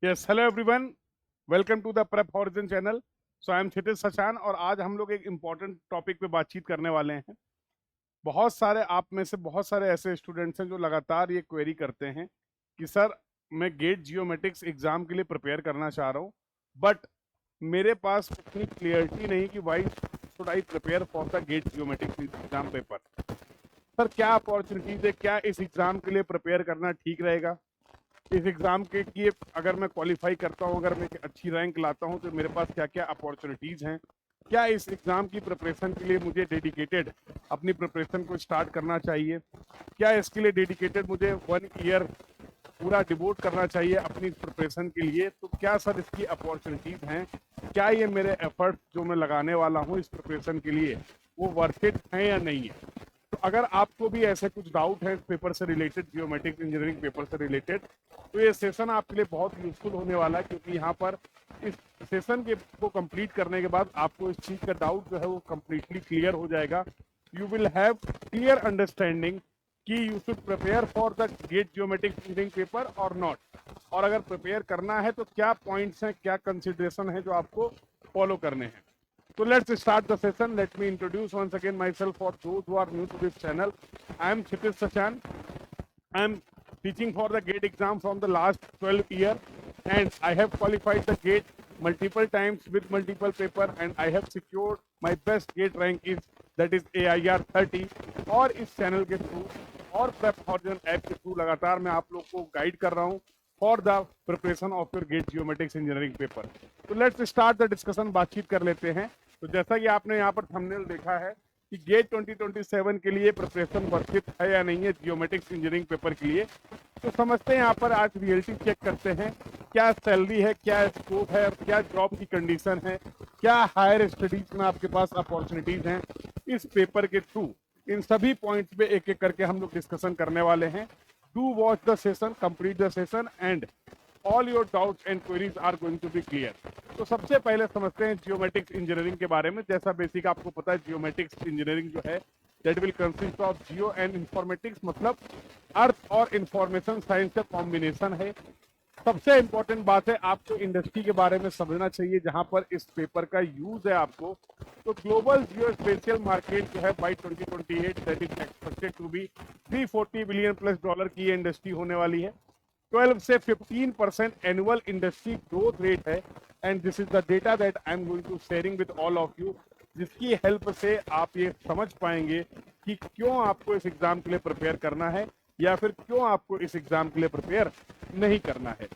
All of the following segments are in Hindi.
Yes, hello everyone, welcome to the prep horizon channel. So I am Kshitij Sachan और आज हम लोग एक इम्पॉर्टेंट टॉपिक पे बातचीत करने वाले हैं। बहुत सारे आप में से बहुत सारे ऐसे स्टूडेंट्स हैं जो लगातार ये क्वेरी करते हैं कि सर मैं गेट जियोमेट्रिक्स एग्जाम के लिए प्रिपेयर करना चाह रहा हूँ, बट मेरे पास उतनी क्लियरिटी नहीं कि why should I prepare for the GATE geometrics exam paper. Sir क्या अपॉर्चुनिटीज है, क्या इस एग्जाम के लिए प्रिपेयर करना ठीक रहेगा? इस एग्ज़ाम के लिए अगर मैं क्वालिफाई करता हूँ, अगर मैं अच्छी रैंक लाता हूँ, तो मेरे पास क्या क्या अपॉर्चुनिटीज़ हैं? क्या इस एग्ज़ाम की प्रिपरेशन के लिए मुझे डेडिकेटेड अपनी प्रिपरेशन को स्टार्ट करना चाहिए? क्या इसके लिए डेडिकेटेड मुझे 1 ईयर पूरा डिवोट करना चाहिए अपनी प्रिपरेशन के लिए? तो क्या सर इसकी अपॉर्चुनिटीज़ हैं? क्या ये मेरे एफर्ट जो मैं लगाने वाला हूँ इस प्रिपरेशन के लिए वो वर्थ इट हैं या नहीं है? तो अगर आपको भी ऐसे कुछ डाउट है पेपर से रिलेटेड, जियोमेट्रिक इंजीनियरिंग पेपर से रिलेटेड, तो ये सेशन आपके लिए बहुत यूजफुल होने वाला है, क्योंकि यहाँ पर इस सेशन के को कंप्लीट करने के बाद आपको इस चीज़ का डाउट जो है वो कंप्लीटली क्लियर हो जाएगा। You will have clear understanding कि you should prepare for the GATE geometric engineering paper और नॉट, और अगर प्रिपेयर करना है तो क्या पॉइंट्स हैं, क्या कंसिडरेशन है जो आपको फॉलो करने हैं। So let's start the session. Let me introduce once again myself for those who are new to this channel. I am Kshitij Sachan. I am teaching for the GATE exam from the last 12 year, and I have qualified the GATE multiple times with multiple paper, and I have secured my best GATE rank is that is AIR 30। और इस चैनल के थ्रू और प्रेप हॉरिजन ऐप के थ्रू लगातार मैं आप लोग को गाइड कर रहा हूँ for the preparation of your GATE geometrics engineering paper. तो लेट्स स्टार्ट द डिस्कशन, बातचीत कर लेते हैं। तो जैसा कि आपने यहाँ पर थंबनेल देखा है कि गेट 2027 के लिए प्रिपरेशन वर्थित है या नहीं है जियोमेट्रिक्स इंजीनियरिंग पेपर के लिए, तो समझते हैं यहाँ पर आज रियलिटी चेक करते हैं। क्या सैलरी है, क्या स्कोप है, और क्या जॉब की कंडीशन है, क्या हायर स्टडीज में आपके पास अपॉर्चुनिटीज हैं इस पेपर के थ्रू। इन सभी पॉइंट्स पे एक एक करके हम लोग डिस्कशन करने वाले हैं। Do watch the session, complete the session, and all your doubts and queries are going to be clear. तो सबसे पहले समझते हैं जियोमेट्रिक्स इंजीनियरिंग के बारे में। जैसा बेसिक आपको पता है, जियोमेट्रिक्स इंजीनियरिंग जो है that will consist of Jio and informatics, मतलब अर्थ और इंफॉर्मेशन साइंस का कॉम्बिनेशन है। सबसे इंपॉर्टेंट बात है, आपको इंडस्ट्री के बारे में समझना चाहिए जहां पर इस पेपर का यूज है आपको। तो ग्लोबल जियो स्पेशियल मार्केट जो है by 2028 that is expected to be $340 billion plus की ये इंडस्ट्री होने वाली है। 12 से 15% एनुअल इंडस्ट्री ग्रोथ रेट है, and this is the data that I am going to sharing with all of you, जिसकी हेल्प से आप ये समझ पाएंगे कि क्यों आपको इस एग्जाम के लिए प्रिपेयर करना है या फिर क्यों आपको इस एग्जाम के लिए प्रिपेयर नहीं करना है।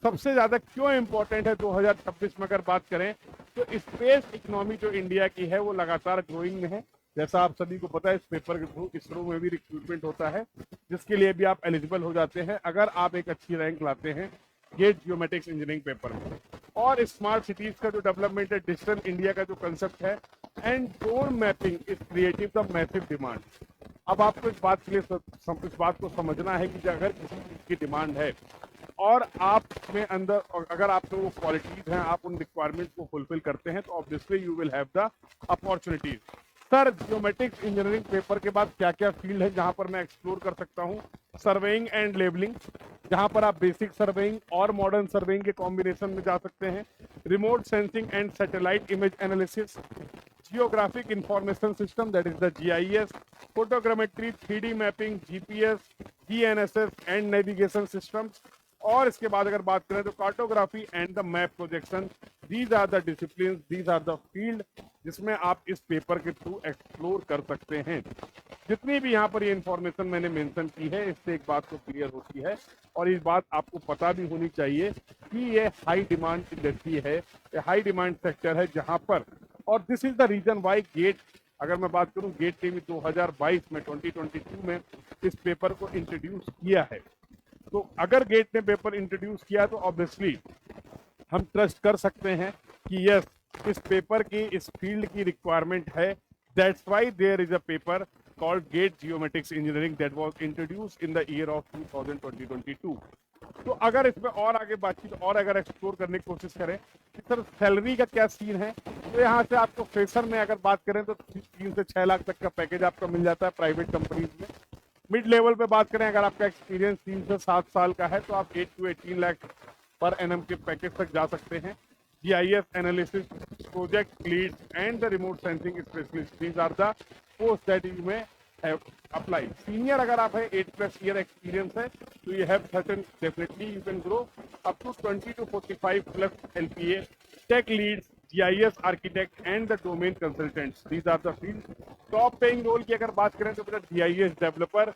सबसे ज्यादा क्यों इंपॉर्टेंट है 2026 में अगर बात करें, तो स्पेस इकोनॉमी जो इंडिया की है वो लगातार ग्रोइंग में है। जैसा आप सभी को पता है, इस पेपर के थ्रू इसरो में भी रिक्रूटमेंट होता है, जिसके लिए भी आप एलिजिबल हो जाते हैं अगर आप एक अच्छी रैंक लाते हैं गेट जियोमेट्रिक्स इंजीनियरिंग पेपर में। और स्मार्ट सिटीज का जो डेवलपमेंट है, डिजिटल इंडिया का जो कंसेप्ट है, and zone mapping is creative the massive demand. अब आपको इस बात के लिए इस बात को समझना है कि अगर किसी चीज की डिमांड है और आप में अंदर अगर आप में वो क्वालिटीज हैं, आप उन रिक्वायरमेंट्स को फुलफिल करते हैं, तो obviously you will have the opportunities. Sir geometrics engineering paper के बाद क्या क्या फील्ड है जहां पर मैं एक्सप्लोर कर सकता हूं? सर्वेइंग एंड लेबलिंग, जहां पर आप बेसिक सर्वेइंग और मॉडर्न सर्वेइंग के कॉम्बिनेशन में जा सकते हैं। Remote sensing and satellite image analysis, geographic information system that is the GIS, photogrammetry, 3D mapping, GPS, GNSS and navigation systems. और इसके बाद अगर बात करें तो cartography and the map projection. These are the discipline, these are the field जिसमें आप इस पेपर के थ्रू एक्सप्लोर कर सकते हैं। जितनी भी यहाँ पर ये इंफॉर्मेशन मैंने मेंशन की है, इससे एक बात तो क्लियर होती है, और इस बात आपको पता भी होनी चाहिए कि ये हाई डिमांड इंडस्ट्री है, ये हाई डिमांड सेक्टर है जहाँ पर, और this is the reason why GATE, अगर मैं बात करूं गेट ने भी 2022 में 2022 में इस पेपर को इंट्रोड्यूस किया है। तो अगर गेट ने पेपर इंट्रोड्यूस किया तो ऑब्वियसली हम ट्रस्ट कर सकते हैं कि यस, इस पेपर की, इस फील्ड की रिक्वायरमेंट है। That's why there is a paper called GATE geometrics engineering that was introduced in the year of 2022। तो अगर इसमें और आगे बातचीत और अगर एक्सप्लोर करने की कोशिश करें कि सर सैलरी का क्या सीन है, तो यहाँ से आपको फ्रेशर में अगर बात करें तो 3 से 6 लाख तक का पैकेज आपको मिल जाता है प्राइवेट कंपनीज में। मिड लेवल पे बात करें, अगर आपका एक्सपीरियंस 3 से 7 साल का है, तो आप 8 to 18 लाख पर एनएम के पैकेज तक जा सकते हैं। GIS analysis, project lead and the remote sensing specialist, these are the post that you में have applied. Senior अगर आप है 8+ year experience है तो you have certain definitely you can grow up to 20 to 45+ LPA. Tech leads, GIS architect and the domain consultants. These are the fields. Top paying role की अगर बात करें तो बेटा GIS developer,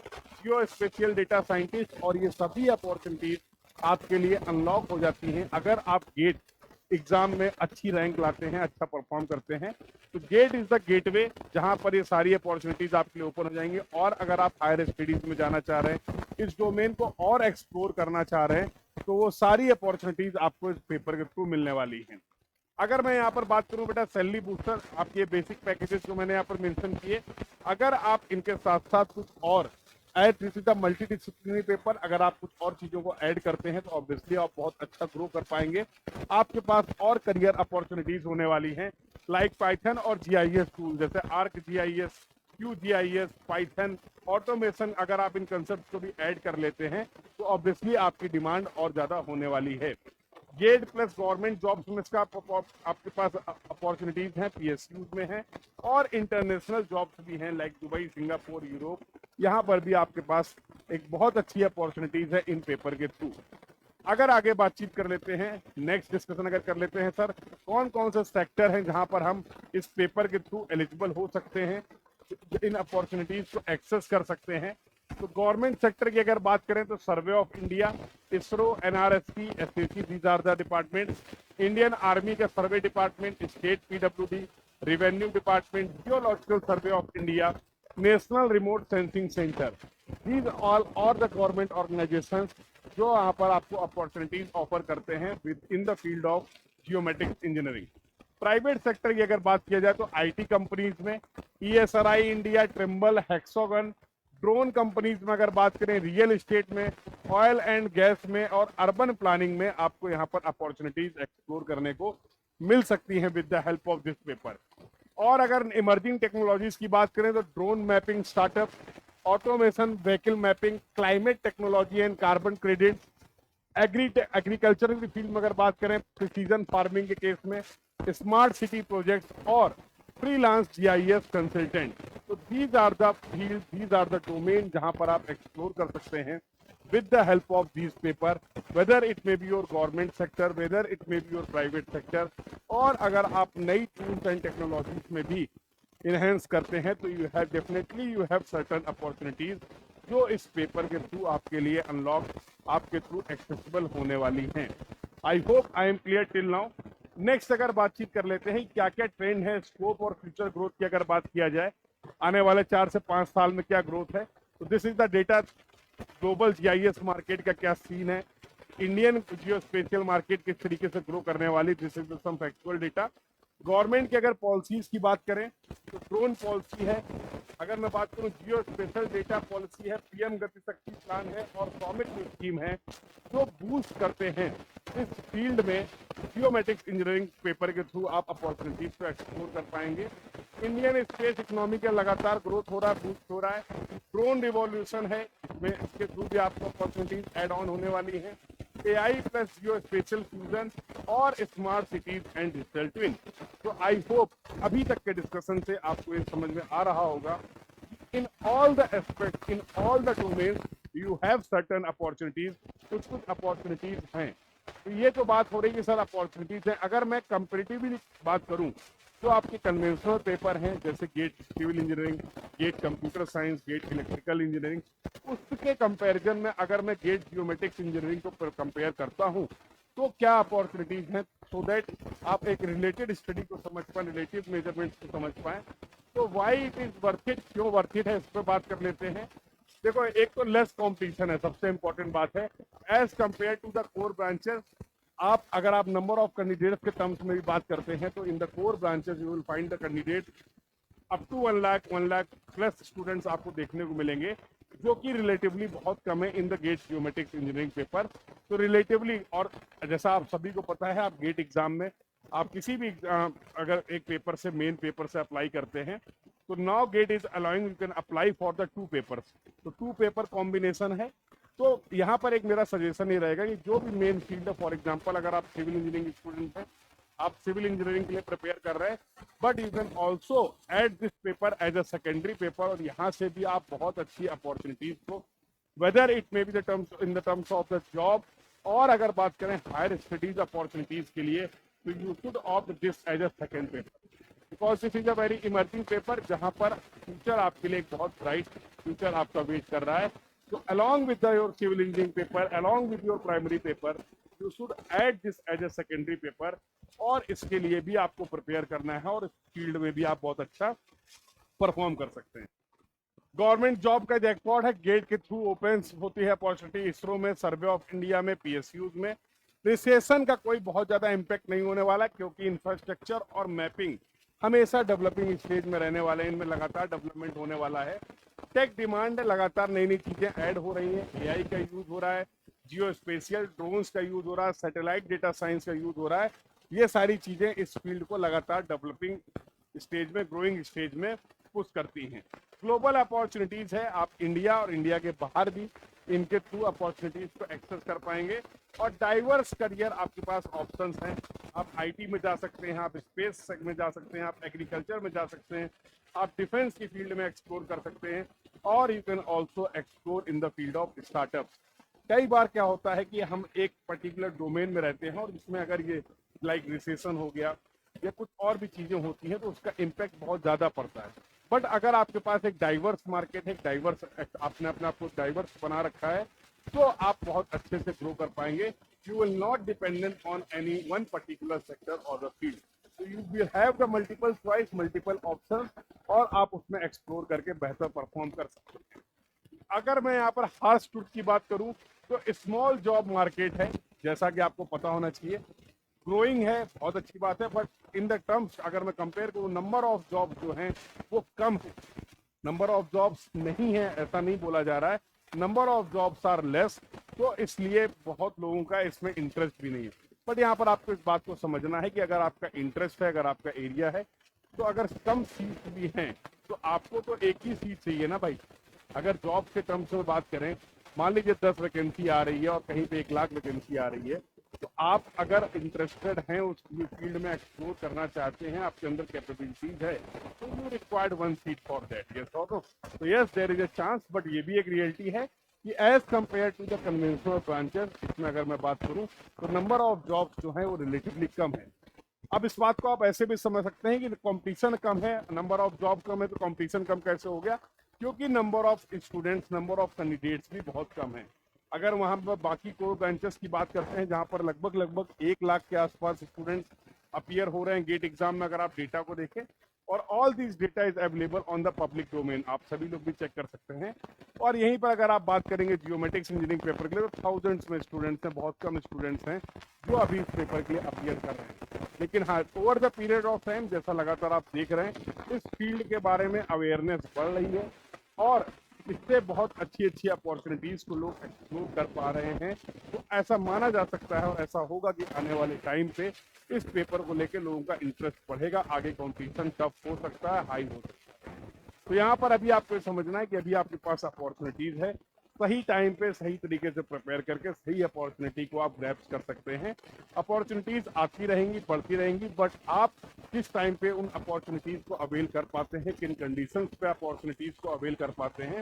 geospatial data scientist, और ये सभी अपॉर्चुनिटीज आपके लिए अनलॉक हो जाती हैं अगर आप गेट एग्जाम में अच्छी रैंक लाते हैं, अच्छा परफॉर्म करते हैं। तो गेट इज द गेटवे जहां पर ये सारी अपॉर्चुनिटीज आपके लिए ओपन हो जाएंगे। और अगर आप हायर स्टडीज में जाना चाह रहे हैं, इस डोमेन को और एक्सप्लोर करना चाह रहे हैं, तो वो सारी अपॉर्चुनिटीज आपको इस पेपर के थ्रू मिलने वाली हैं। अगर मैं यहाँ पर बात करूं बेटा सैलरी बूस्टर, आपके बेसिक पैकेजेस जो मैंने यहाँ पर मेंशन किए, अगर आप इनके साथ साथ कुछ और add, this is the multi disciplinary paper, अगर आप कुछ और चीजों को ऐड करते हैं तो ऑब्वियसली आप बहुत अच्छा ग्रो कर पाएंगे। आपके पास और करियर अपॉर्चुनिटीज होने वाली हैं, लाइक पाइथन और GIS टूल जैसे ArcGIS, QGIS, पाइथन, ऑटोमेशन। अगर आप इन कंसेप्ट को भी ऐड कर लेते हैं तो ऑब्वियसली आपकी डिमांड और ज्यादा होने वाली है। गेट प्लस गवर्नमेंट जॉब्स में इसका आपके पास अपॉर्चुनिटीज हैं, PSUs में हैं, और इंटरनेशनल जॉब्स भी हैं लाइक दुबई, सिंगापुर, यूरोप। यहाँ पर भी आपके पास एक बहुत अच्छी अपॉर्चुनिटीज है इन पेपर के थ्रू। अगर आगे बातचीत कर लेते हैं, नेक्स्ट डिस्कशन अगर कर लेते हैं सर, कौन कौन से सेक्टर हैं जहां पर हम इस पेपर के थ्रू एलिजिबल हो सकते हैं, इन अपॉर्चुनिटीज को एक्सेस कर सकते हैं। तो गवर्नमेंट सेक्टर की अगर बात करें तो survey of India, ISRO, NRSP, SAC, these are the department. Indian army का survey department, state PWD, revenue department, geological survey of India, national remote sensing centre, these all और द गवर्नमेंट ऑर्गेनाइजेशंस जो यहाँ पर आपको अपॉर्चुनिटीज ऑफर करते हैं within the field of geometrics engineering. Private sector की अगर बात किया जाए तो IT कंपनीज में ESRI India, Trimble, Hexagon, drone companies में अगर बात करें, रियल एस्टेट में, ऑयल एंड गैस में और अर्बन प्लानिंग में आपको यहाँ पर अपॉर्चुनिटीज एक्सप्लोर करने को मिल सकती हैं with the help of this paper. और अगर इमर्जिंग टेक्नोलॉजीज की बात करें तो drone mapping startup, automation, vehicle mapping, climate technology and carbon credit, agriculture की फील्ड में अगर बात करें, प्रिसीजन फार्मिंग के केस में, स्मार्ट सिटी प्रोजेक्ट और फ्रीलांस GIS कंसल्टेंट। तो these are the field, these are the domain जहां पर आप एक्सप्लोर कर सकते हैं with the help of these paper, whether it may be your government sector, whether it may be your private sector। और अगर आप नई टूल्स एंड टेक्नोलॉजीज में भी इनहेंस करते हैं तो you have definitely you have certain opportunities जो इस पेपर के थ्रू आपके लिए अनलॉक, आपके थ्रू एक्सेसिबल होने वाली हैं। I hope I am clear till now. Next अगर बातचीत कर लेते हैं क्या क्या ट्रेंड है, स्कोप और फ्यूचर ग्रोथ की अगर बात किया जाए, आने वाले 4 से 5 साल में क्या ग्रोथ है, तो this is the data. Global GIS market का क्या सीन है, इंडियन जियोस्पेशियल मार्केट किस तरीके से ग्रो करने वाली, this is some factual data. Government की अगर पॉलिसीज की बात करें तो ड्रोन पॉलिसी है, अगर मैं बात करूं जियो स्पेशल डेटा पॉलिसी है, PM गति शक्ति प्लान है और सॉमिट स्कीम है जो बूस्ट करते हैं इस फील्ड में। जियोमेट्रिक्स इंजीनियरिंग पेपर के थ्रू आप अपॉर्चुनिटीज को एक्सप्लोर कर पाएंगे। इंडियन स्पेस इकोनॉमी का लगातार ग्रोथ हो रहा है, बूस्ट हो रहा है। ड्रोन रिवॉल्यूशन है, इसमें इसके थ्रू भी आपको अपॉर्चुनिटीज एड ऑन होने वाली है। AI प्लस जियो स्पेशल फ्यूजन और smart cities and digital twin. तो आई होप अभी तक के डिस्कशन से आपको ये समझ में आ रहा होगा in all the aspect, in all the domains you have certain opportunities, कुछ कुछ अपॉर्चुनिटीज हैं। तो ये तो बात हो रही है सर अपॉर्चुनिटीज हैं। अगर मैं कंपेरेटिवली बात करूं तो आपके कन्वेंशनल पेपर हैं जैसे GATE civil engineering, GATE computer science, GATE electrical engineering, उसके कंपैरिजन में अगर मैं गेट जियोमेट्रिक्स इंजीनियरिंग को कंपेयर करता हूं तो क्या अपॉर्चुनिटीज हैं, सो दैट आप एक रिलेटेड स्टडी को समझ पाए, रिलेटिव मेजरमेंट्स को समझ पाए। तो why it is worth it, क्यों वर्थ इट है, इस पर बात कर लेते हैं। देखो एक तो लेस कॉम्पिटिशन है, सबसे इंपॉर्टेंट बात है as compare to the core branches. आप अगर आप नंबर ऑफ कैंडिडेट्स के टर्म्स में भी बात करते हैं तो in the core branches you will find the candidate up to 1 lakh plus students आपको देखने को मिलेंगे, जो कि रिलेटिवली बहुत कम है in the GATE geometrics engineering paper. तो रिलेटिवली, और जैसा आप सभी को पता है, आप गेट एग्जाम में आप किसी भी अगर एक पेपर से, मेन पेपर से अप्लाई करते हैं तो now get is allowing you can apply for the 2 papers. तो 2 पेपर कॉम्बिनेशन है। तो यहाँ पर एक मेरा सजेशन ये रहेगा कि जो भी मेन फील्ड है, फॉर एग्जाम्पल अगर आप सिविल इंजीनियरिंग स्टूडेंट हैं, आप सिविल इंजीनियरिंग के लिए प्रिपेयर कर रहे हैं, but you can also add this paper as a secondary paper, और यहाँ से भी आप बहुत अच्छी अपॉर्चुनिटीज को, whether it may be the terms in the terms of the job, और अगर बात करें हायर स्टडीज अपॉर्चुनिटीज के लिए, तो you should opt this as a second paper, because this is a very emerging paper जहां पर फ्यूचर आपके लिए एक बहुत ब्राइट फ्यूचर आपका वेट कर रहा है। तो along with your civil engineering paper, along with your primary paper, you should add this as a secondary paper, और इसके लिए भी आपको प्रिपेयर करना है और इस फील्ड में भी आप बहुत अच्छा परफॉर्म कर सकते हैं। गवर्नमेंट जॉब का जैकपॉट है, गेट के थ्रू ओपन होती है अपॉर्चुनिटी, इसरो में, सर्वे ऑफ इंडिया में, पीएसयूज में। रिसेशन का कोई बहुत ज्यादा इम्पैक्ट नहीं होने वाला, क्योंकि इंफ्रास्ट्रक्चर और मैपिंग हमेशा डेवलपिंग स्टेज में रहने वाले हैं, इनमें लगातार डेवलपमेंट होने वाला है। टेक डिमांड है, लगातार नई नई चीजें ऐड हो रही हैं, एआई का यूज हो रहा है, जियो स्पेशियल ड्रोन्स का यूज हो रहा है, सैटेलाइट डेटा साइंस का यूज हो रहा है। ये सारी चीजें इस फील्ड को लगातार डेवलपिंग स्टेज में, ग्रोइंग स्टेज में पुश करती हैं। ग्लोबल अपॉर्चुनिटीज है, आप इंडिया और इंडिया के बाहर भी इनके थ्रू अपॉर्चुनिटीज को एक्सेस कर पाएंगे, और डाइवर्स करियर आपके पास ऑप्शंस हैं। आप आईटी में जा सकते हैं, आप स्पेस में जा सकते हैं, आप एग्रीकल्चर में जा सकते हैं, आप डिफेंस की फील्ड में एक्सप्लोर कर सकते हैं, और you can also explore in the field of startup. कई बार क्या होता है कि हम एक पर्टिकुलर डोमेन में रहते हैं, और इसमें अगर ये लाइक रिसेशन हो गया या कुछ और भी चीजें होती हैं, तो उसका इम्पैक्ट बहुत ज्यादा पड़ता है। बट अगर आपके पास एक डाइवर्स मार्केट है, डाइवर्स, आपने अपने आप को डाइवर्स बना रखा है, तो आप बहुत अच्छे से ग्रो कर पाएंगे। You will not dependent on any one particular sector और द फील्ड, तो you will have the multiple choice, multiple option, और आप उसमें एक्सप्लोर करके बेहतर परफॉर्म कर सकते हैं। अगर मैं यहाँ पर हार्श ट्रूथ की बात करूं, तो स्मॉल जॉब मार्केट है, जैसा कि आपको पता होना चाहिए, ग्रोइंग है, बहुत अच्छी बात है, बट इन द टर्म्स अगर मैं कंपेयर करूं, नंबर ऑफ जॉब जो हैं वो कम है। नंबर ऑफ जॉब्स नहीं है ऐसा नहीं बोला जा रहा है, number of jobs are less, तो इसलिए बहुत लोगों का इसमें इंटरेस्ट भी नहीं है। बट यहाँ पर आपको इस बात को समझना है कि अगर आपका इंटरेस्ट है, अगर आपका एरिया है, तो अगर कम सीट भी हैं, तो आपको तो एक ही सीट चाहिए ना भाई। अगर जॉब के टर्म्स में बात करें, मान लीजिए 10 वैकेंसी आ रही है और कहीं पे 1 लाख वैकेंसी आ रही है, तो आप अगर इंटरेस्टेड हैं, उस फील्ड में एक्सप्लोर करना चाहते हैं, आपके अंदर कैपेबिलिटीज है, तो you required 1 seat for that, yes और नो। तो yes, there is a chance, but ये भी एक रियलिटी है कि as compare to the conventional branches, इसमें अगर मैं बात करूं, तो नंबर ऑफ जॉब्स जो है वो रिलेटिवली कम है। अब इस बात को आप ऐसे भी समझ सकते हैं कि कंपटीशन कम है, नंबर ऑफ जॉब कम है, तो कंपटीशन कम कैसे हो गया? क्योंकि number of students, number of candidates भी बहुत कम है। अगर वहां पर बाकी कोर ब्रांचेस की बात करते हैं, जहां पर लगभग 1 लाख के आसपास स्टूडेंट्स अपीयर हो रहे हैं गेट एग्जाम में, अगर आप डेटा को देखें, और all this data is available on the public domain, आप सभी लोग भी चेक कर सकते हैं। और यहीं पर अगर आप बात करेंगे जियोमेट्रिक्स इंजीनियरिंग पेपर के लिए, तो थाउजेंड्स में स्टूडेंट्स हैं, बहुत कम स्टूडेंट्स हैं जो अभी इस पेपर के लिए अपीयर कर रहे हैं। लेकिन हाँ, over the period of time, जैसा लगातार आप देख रहे हैं, इस फील्ड के बारे में अवेयरनेस बढ़ रही है, और इससे बहुत अच्छी अच्छी अपॉर्चुनिटीज को लोग एक्सप्लोर कर पा रहे हैं। तो ऐसा माना जा सकता है, और ऐसा होगा कि आने वाले टाइम पे इस पेपर को लेकर लोगों का इंटरेस्ट बढ़ेगा, आगे कंपटीशन टफ हो सकता है, हाई हो सकता है। तो यहाँ पर अभी आपको समझना है कि अभी आपके पास अपॉर्चुनिटीज है, सही टाइम पे सही तरीके से प्रिपेयर करके सही अपॉर्चुनिटी को आप ग्रैब कर सकते हैं। अपॉर्चुनिटीज आती रहेंगी, बढ़ती रहेंगी, बट आप किस टाइम पे उन अपॉर्चुनिटीज को अवेल कर पाते हैं, किन कंडीशंस पे अपॉर्चुनिटीज को अवेल कर पाते हैं,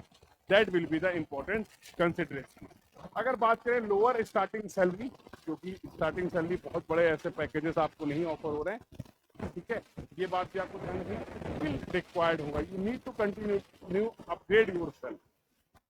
that will be the important consideration. अगर बात करें लोअर स्टार्टिंग सैलरी, क्योंकि स्टार्टिंग सैलरी बहुत बड़े ऐसे पैकेजेस आपको नहीं ऑफर हो रहे हैं, ठीक है, ये बात भी आपको ध्यान रखनी रिक्वायर्ड होगा। You need to continue upgrade your self.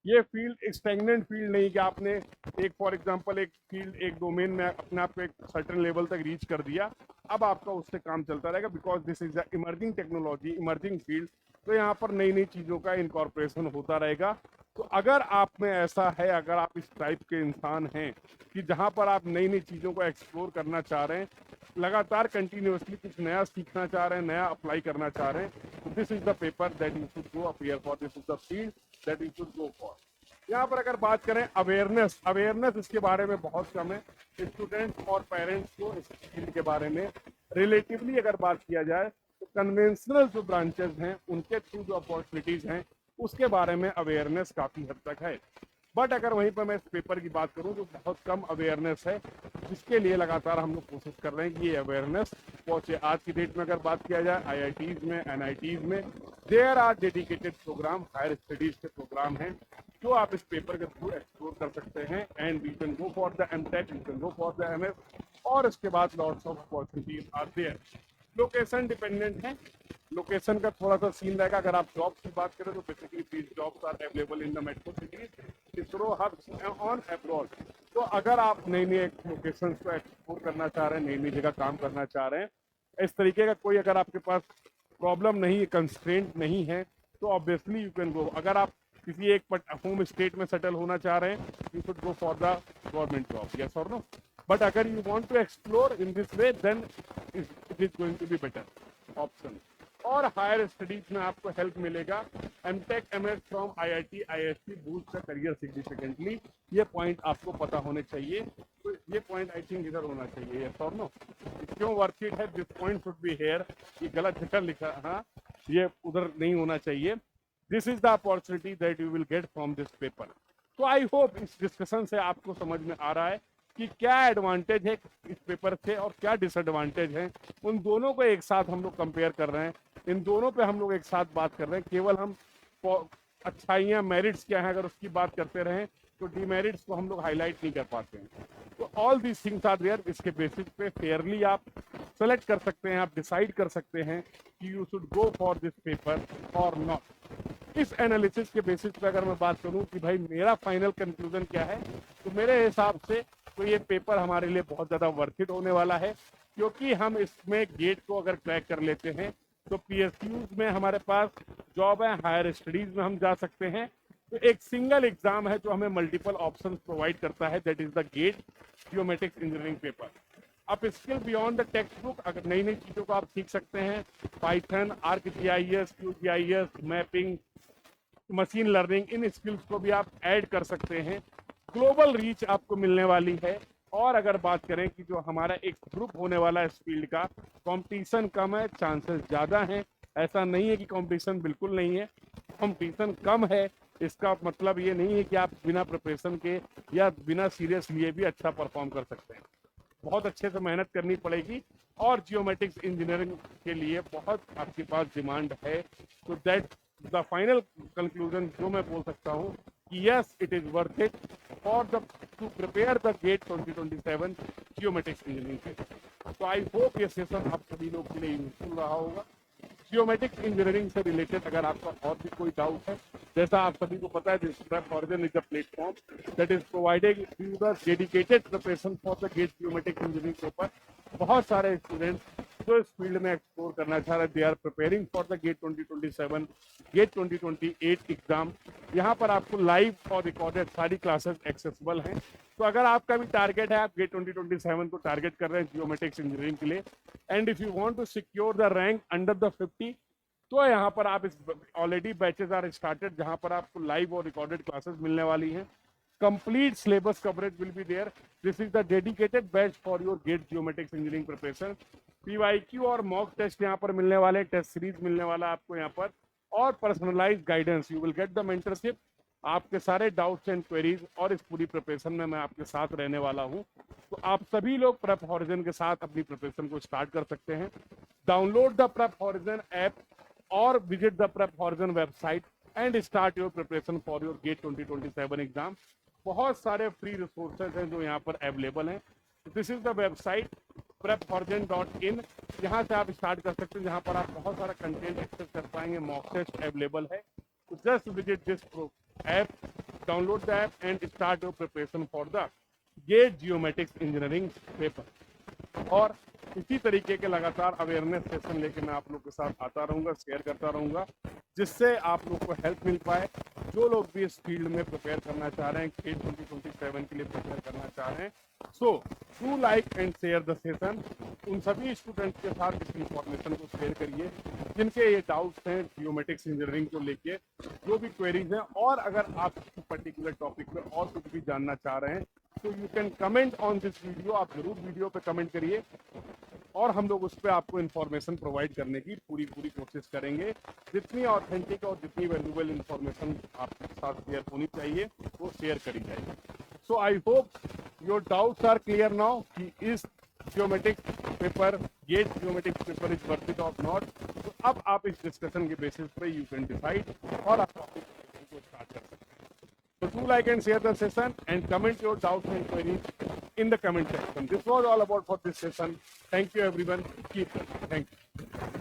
ये फील्ड स्टैग्नेंट फील्ड नहीं कि आपने एक फॉर एग्जांपल एक फील्ड, एक डोमेन में अपने आप को एक सर्टेन लेवल तक रीच कर दिया, अब आपका उससे काम चलता रहेगा, because this is the emerging technology, emerging field. तो यहाँ पर नई नई चीज़ों का इनकॉर्पोरेशन होता रहेगा। तो अगर आप में ऐसा है, अगर आप इस टाइप के इंसान हैं कि जहाँ पर आप नई नई चीज़ों को एक्सप्लोर करना चाह रहे हैं, लगातार कंटिन्यूसली कुछ नया सीखना चाह रहे हैं, नया अप्लाई करना चाह रहे हैं, तो this is the paper that you should go appear for, this is the field that you should go for. यहाँ पर अगर बात करें अवेयरनेस इसके बारे में बहुत कम है। स्टूडेंट्स और पेरेंट्स को इस फील्ड के बारे में रिलेटिवली अगर बात किया जाए, कन्वेंशनल जो ब्रांचेस हैं उनके थ्रू जो अपॉर्चुनिटीज हैं उसके बारे में अवेयरनेस काफ़ी हद तक है। बट अगर वहीं पर मैं इस पेपर की बात करूं तो बहुत कम अवेयरनेस है, जिसके लिए लगातार हम लोग कोशिश कर रहे हैं कि ये अवेयरनेस पहुंचे। आज की डेट में अगर बात किया जाए IITs में, NITs में there are dedicated program, higher studies के प्रोग्राम हैं जो आप इस पेपर के थ्रू एक्सप्लोर कर सकते हैं। And you can go for the MTech, you can go for the MS, और इसके बाद lots of opportunities are there. Location dependent है, लोकेशन का थोड़ा सा सीन रहेगा। अगर आप जॉब की बात करें तो basically these jobs are available in the metro cities, ISRO hubs on abroad. तो अगर आप नई नई लोकेशन को एक्सप्लोर करना चाह रहे हैं, नई नई जगह काम करना चाह रहे हैं, इस तरीके का कोई अगर आपके पास प्रॉब्लम नहीं है, कंस्ट्रेंट नहीं है, तो ऑब्वियसली यू कैन गो। अगर आप किसी एक होम स्टेट में सेटल होना चाह रहे हैं, you should go for the government job, yes और नो। बट अगर you want to explore in this way then it is going to be better option. और हायर स्टडीज में आपको हेल्प मिलेगा। MTech MS from IIT ISC boost the career significantly, ये पॉइंट आपको पता होने चाहिए। तो ये पॉइंट आई थिंक इधर होना चाहिए, यस और नो। क्यों वर्थ इट है, this point should be here. ये गलत जगह लिखा, हाँ ये उधर नहीं होना चाहिए। This is the opportunity that you will get from this paper. तो आई होप इस डिस्कशन से आपको समझ में आ रहा है कि क्या एडवांटेज है इस पेपर से और क्या डिसएडवांटेज है। उन दोनों को एक साथ हम लोग कंपेयर कर रहे हैं, इन दोनों पे हम लोग एक साथ बात कर रहे हैं। केवल हम अच्छाइयाँ, मेरिट्स क्या हैं, अगर उसकी बात करते रहें तो डिमेरिट्स को हम लोग हाईलाइट नहीं कर पाते हैं। तो all these things are there. इसके बेसिस पे फेयरली आप सेलेक्ट कर सकते हैं, आप डिसाइड कर सकते हैं कि you should go for this paper और नॉट। इस एनालिसिस के बेसिस पे अगर मैं बात करूं कि भाई मेरा फाइनल कंक्लूजन क्या है, तो मेरे हिसाब से तो ये पेपर हमारे लिए बहुत ज़्यादा वर्थ इट होने वाला है, क्योंकि हम इसमें गेट को अगर क्रैक कर लेते हैं तो PSUs में हमारे पास जॉब है, हायर स्टडीज में हम जा सकते हैं। तो एक सिंगल एग्जाम है जो हमें मल्टीपल ऑप्शंस प्रोवाइड करता है, that is the GATE geometrics engineering paper. अब skill beyond the textbook, अगर नई नई चीज़ों को आप सीख सकते हैं, Python, ArcGIS, QGIS, mapping, machine learning, इन स्किल्स को भी आप ऐड कर सकते हैं। ग्लोबल रीच आपको मिलने वाली है। और अगर बात करें कि जो हमारा एक ग्रुप होने वाला है इस फील्ड का, कंपटीशन कम है, चांसेस ज़्यादा हैं। ऐसा नहीं है कि कंपटीशन बिल्कुल नहीं है, कंपटीशन कम है। इसका मतलब ये नहीं है कि आप बिना प्रिपरेशन के या बिना सीरियस लिए भी अच्छा परफॉर्म कर सकते हैं। बहुत अच्छे से मेहनत करनी पड़ेगी और जियोमेट्रिक्स इंजीनियरिंग के लिए बहुत आपके पास डिमांड है। तो दैट द फाइनल कंक्लूजन जो मैं बोल सकता हूँ कि yes it is worth it for the to prepare the GATE 2027 geometrics engineering. तो आई होप ये सेशन आप सभी लोग के लिए यूजफुल रहा होगा। जियोमेट्रिक्स इंजीनियरिंग से रिलेटेड अगर आपका और भी कोई डाउट है, जैसा आप सभी को पता है, this Prep Horizon is a platform that is provided you the dedicated preparation for the GATE geometrics engineering paper. बहुत सारे स्टूडेंट्स जो इस फील्ड में एक्सप्लोर करना चाह रहे हैं, they are preparing for the GATE 2027, GATE 2028 exam. यहाँ पर आपको लाइव और रिकॉर्डेड सारी क्लासेस एक्सेसिबल हैं। तो अगर आपका भी टारगेट है, आप गेट 2027 को टारगेट कर रहे हैं जियोमेट्रिक्स इंजीनियरिंग के लिए, and if you want to secure the rank under the 50, तो यहाँ पर आप इस ऑलरेडी बैचेस आर स्टार्टेड, जहाँ पर आपको लाइव और रिकॉर्डेड क्लासेस मिलने वाली हैं। Complete syllabus coverage will be there. This is the dedicated batch for your GATE geometrics engineering preparation. PYQ और मॉक टेस्ट यहाँ पर मिलने वाले, टेस्ट सीरीज मिलने वाला आपको यहाँ पर, और personalize guidance. You will get the mentorship. आपके सारे डाउट्स एंड क्वेरीज और इस पूरी प्रिपरेशन में मैं आपके साथ रहने वाला हूँ। तो आप सभी लोग प्रेप हॉरिजन के साथ अपनी प्रिपरेशन को स्टार्ट कर सकते हैं। Download the prep horizon app और visit the prep horizon website and start your preparation for your GATE 2027 exam. बहुत सारे फ्री रिसोर्सेज हैं जो यहाँ पर अवेलेबल हैं। This is the website prephorizon.in। यहाँ से आप स्टार्ट कर सकते हैं, जहाँ पर आप बहुत सारा कंटेंट एक्सेस कर पाएंगे। मॉक टेस्ट अवेलेबल है। तो just visit this app, download the app and start your preparation for the GATE geometrics engineering paper. और इसी तरीके के लगातार अवेयरनेस सेशन लेके मैं आप लोग के साथ आता रहूँगा, शेयर करता रहूँगा, जिससे आप लोग को हेल्प मिल पाए। जो लोग भी इस फील्ड में प्रिपेयर करना चाह रहे हैं, गेट 2027 के लिए प्रिपेयर करना चाह रहे हैं, so do like and share the session. उन सभी स्टूडेंट्स के साथ इस इंफॉर्मेशन को शेयर करिए जिनके ये डाउट्स हैं जियोमेट्रिक्स इंजीनियरिंग को लेके, जो भी क्वेरीज हैं। और अगर आप किसी पर्टिकुलर टॉपिक पे और कुछ भी जानना चाह रहे हैं, तो you can comment on this video. आप जरूर वीडियो पे कमेंट करिए और हम लोग उस पर आपको इन्फॉर्मेशन प्रोवाइड करने की पूरी कोशिश करेंगे। जितनी ऑथेंटिक और जितनी वैल्यूएबल इन्फॉर्मेशन आपके साथ शेयर होनी चाहिए वो शेयर करी जाएगी। So I hope your doubts are clear now कि इस ज्योमेट्रिक पेपर, ये geometric paper is worth it और नॉट। तो अब आप इस डिस्कशन के बेसिस पे यू कैन डिसाइड और आप टॉपिक को स्टार्ट कर सकते हैं। So do like and share the session and comment your doubts and queries in the comment section. This was all about for this session. Thank you everyone. Keep learning. Thank you.